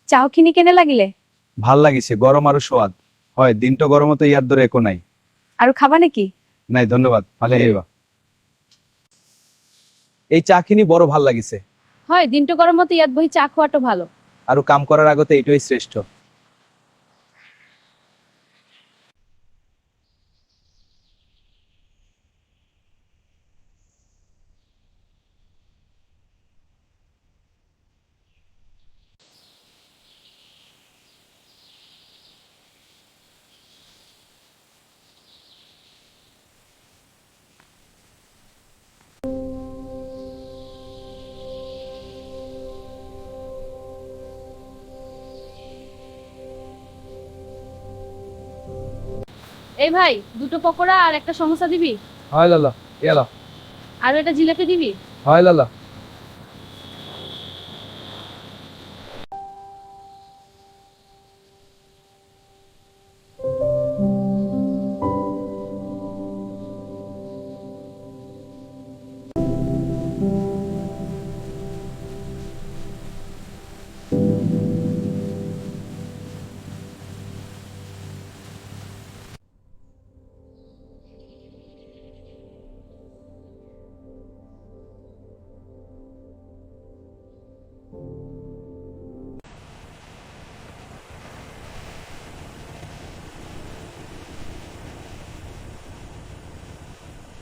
চাও খিনি কেনে লাগিলে? ভাল লাগিছে, গরম আরো সোয়াদ হয়। দিনটা গরম তো ইয়ার ধরে একো নাই। আৰু খাবা নেকি? নাই ধন্যবাদ, ভালে হইবা। এই চা খিনি বড় ভাল লাগিছে। হয়, দিনটো গৰমতে ইয়াত বহি চা খোৱাটো ভালো। আৰু কাম করার আগতে এইটাই শ্রেষ্ঠ। এই ভাই, দুটো পকোড়া আর একটা সমোসা দিবি? হয় লালা, ইয়ালা। আর এটা জিলাপি দিবি? হয় লালা।